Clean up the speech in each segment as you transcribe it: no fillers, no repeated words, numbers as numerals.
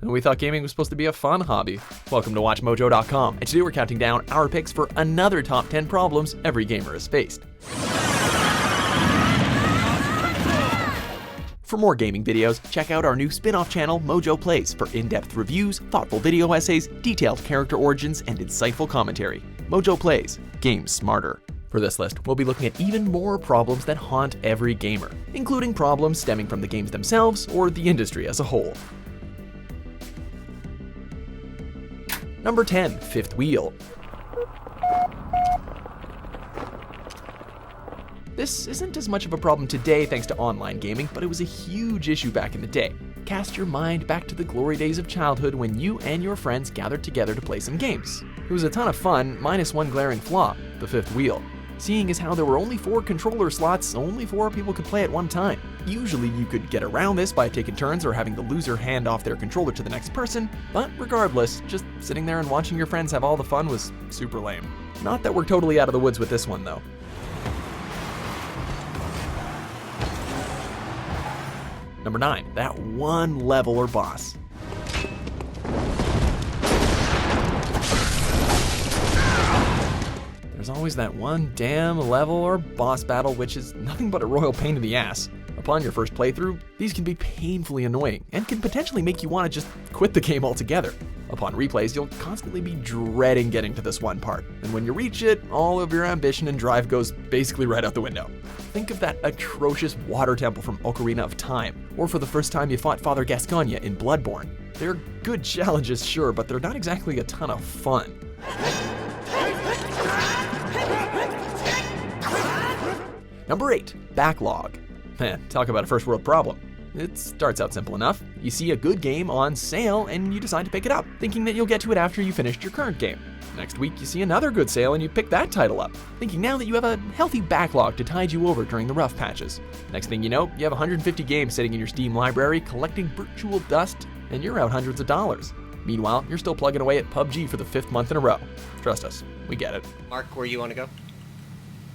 and we thought gaming was supposed to be a fun hobby. Welcome to WatchMojo.com, and today we're counting down our picks for another top 10 problems every gamer has faced. For more gaming videos, check out our new spin-off channel, Mojo Plays, for in-depth reviews, thoughtful video essays, detailed character origins, and insightful commentary. Mojo Plays, games smarter. For this list, we'll be looking at even more problems that haunt every gamer, including problems stemming from the games themselves or the industry as a whole. Number 10, fifth wheel. This isn't as much of a problem today thanks to online gaming, but it was a huge issue back in the day. Cast your mind back to the glory days of childhood when you and your friends gathered together to play some games. It was a ton of fun, minus one glaring flaw, the fifth wheel. Seeing as how there were only 4 controller slots, only 4 people could play at one time. Usually you could get around this by taking turns or having the loser hand off their controller to the next person, but regardless, just sitting there and watching your friends have all the fun was super lame. Not that we're totally out of the woods with this one though. Number 9, that one level or boss. There's always that one damn level or boss battle which is nothing but a royal pain in the ass. Upon your first playthrough, these can be painfully annoying and can potentially make you want to just quit the game altogether. Upon replays, you'll constantly be dreading getting to this one part, and when you reach it, all of your ambition and drive goes basically right out the window. Think of that atrocious water temple from Ocarina of Time, or for the first time you fought Father Gascoigne in Bloodborne. They're good challenges, sure, but they're not exactly a ton of fun. Number 8, Backlog. Man, talk about a first world problem. It starts out simple enough. You see a good game on sale and you decide to pick it up, thinking that you'll get to it after you finished your current game. Next week you see another good sale and you pick that title up, thinking now that you have a healthy backlog to tide you over during the rough patches. Next thing you know, you have 150 games sitting in your Steam library collecting virtual dust, and you're out hundreds of dollars. Meanwhile, you're still plugging away at PUBG for the 5th month in a row. Trust us, we get it. Mark, where you want to go?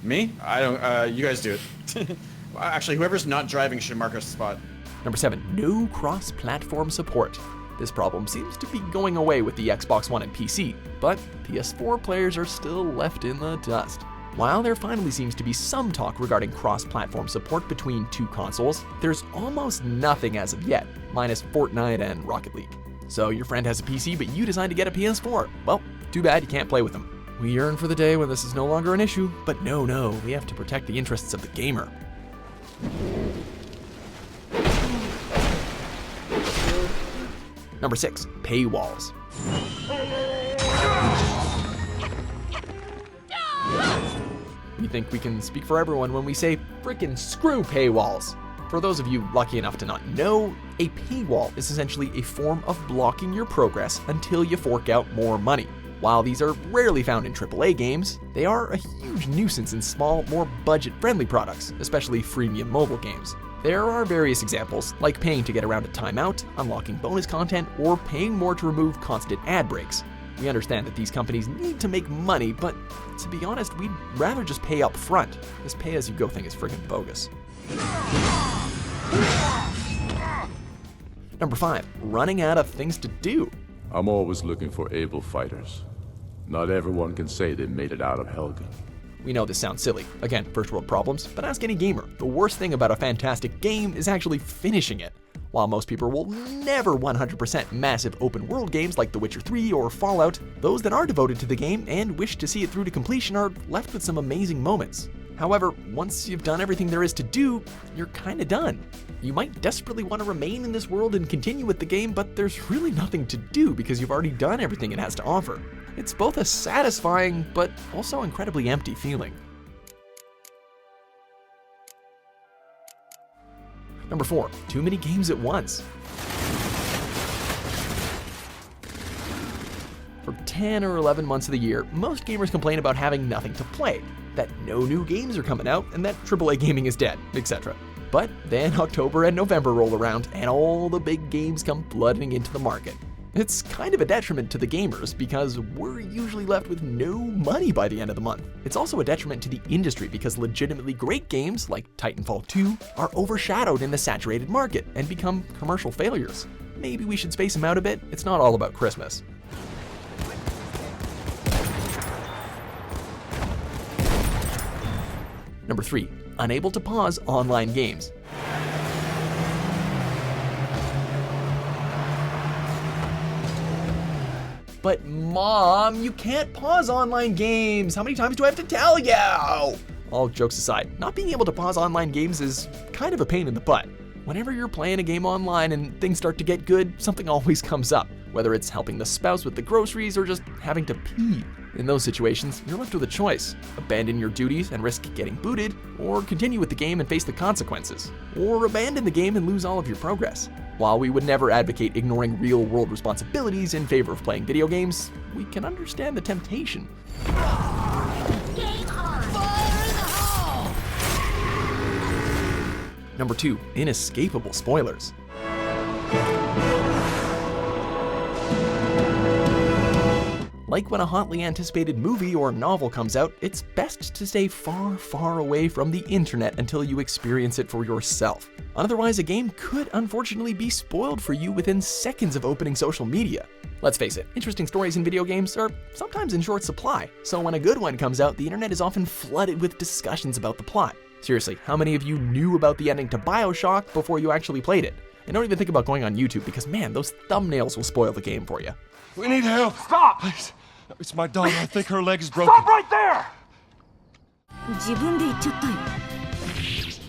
Me? I don't, you guys do it. Actually, whoever's not driving should mark a spot. Number 7, no cross-platform support. This problem seems to be going away with the Xbox One and PC, but PS4 players are still left in the dust. While there finally seems to be some talk regarding cross-platform support between 2 consoles, there's almost nothing as of yet, minus Fortnite and Rocket League. So your friend has a PC, but you decide to get a PS4. Well, too bad you can't play with them. We yearn for the day when this is no longer an issue, but no, we have to protect the interests of the gamer. Number 6, paywalls. We think we can speak for everyone when we say frickin' screw paywalls. For those of you lucky enough to not know, a paywall is essentially a form of blocking your progress until you fork out more money. While these are rarely found in AAA games, they are a huge nuisance in small, more budget-friendly products, especially freemium mobile games. There are various examples, like paying to get around a timeout, unlocking bonus content, or paying more to remove constant ad breaks. We understand that these companies need to make money, but to be honest, we'd rather just pay up front. This pay-as-you-go thing is friggin' bogus. Number 5, running out of things to do. I'm always looking for able fighters. Not everyone can say they made it out of Helgen. We know this sounds silly. Again, first world problems, but ask any gamer. The worst thing about a fantastic game is actually finishing it. While most people will never 100% massive open world games like The Witcher 3 or Fallout, those that are devoted to the game and wish to see it through to completion are left with some amazing moments. However, once you've done everything there is to do, you're kinda done. You might desperately want to remain in this world and continue with the game, but there's really nothing to do because you've already done everything it has to offer. It's both a satisfying, but also incredibly empty feeling. Number 4, too many games at once. For 10 or 11 months of the year, most gamers complain about having nothing to play, that no new games are coming out, and that AAA gaming is dead, etc. But then October and November roll around, and all the big games come flooding into the market. It's kind of a detriment to the gamers because we're usually left with no money by the end of the month. It's also a detriment to the industry because legitimately great games like Titanfall 2 are overshadowed in the saturated market and become commercial failures. maybe we should space them out a bit. It's not all about Christmas. Number 3, unable to pause online games. But Mom, you can't pause online games. How many times do I have to tell you? All jokes aside, not being able to pause online games is kind of a pain in the butt. Whenever you're playing a game online and things start to get good, something always comes up, whether it's helping the spouse with the groceries or just having to pee. In those situations, you're left with a choice: abandon your duties and risk getting booted, or continue with the game and face the consequences, or abandon the game and lose all of your progress. While we would never advocate ignoring real-world responsibilities in favor of playing video games, we can understand the temptation. Number 2, inescapable spoilers. Like when a hotly anticipated movie or novel comes out, it's best to stay far, far away from the internet until you experience it for yourself. Otherwise, a game could unfortunately be spoiled for you within seconds of opening social media. Let's face it, interesting stories in video games are sometimes in short supply, so when a good one comes out, the internet is often flooded with discussions about the plot. Seriously, how many of you knew about the ending to Bioshock before you actually played it? And don't even think about going on YouTube because, man, those thumbnails will spoil the game for you. We need help. Stop! Please. It's my daughter. I think her leg is broken. Stop right there! 自分で言っちゃったよ。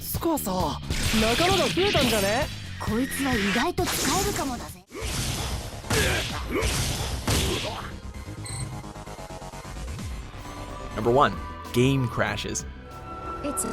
スコアさ、仲間が増えたんじゃね？こいつは意外と使えるかもだぜ。Number 1, game crashes. It's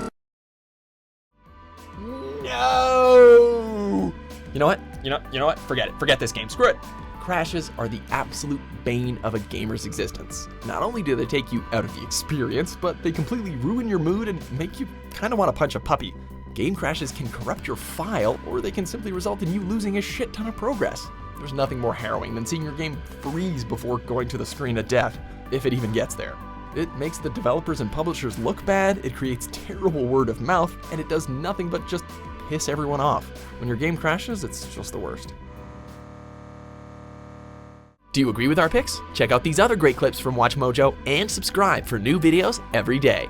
No! You know what? You know what? Forget it. Forget this game. Screw it. Crashes are the absolute bane of a gamer's existence. Not only do they take you out of the experience, but they completely ruin your mood and make you kind of want to punch a puppy. Game crashes can corrupt your file, or they can simply result in you losing a shit ton of progress. There's nothing more harrowing than seeing your game freeze before going to the screen of death, if it even gets there. It makes the developers and publishers look bad, it creates terrible word of mouth, and it does nothing but just piss everyone off. When your game crashes, it's just the worst. Do you agree with our picks? Check out these other great clips from WatchMojo and subscribe for new videos every day.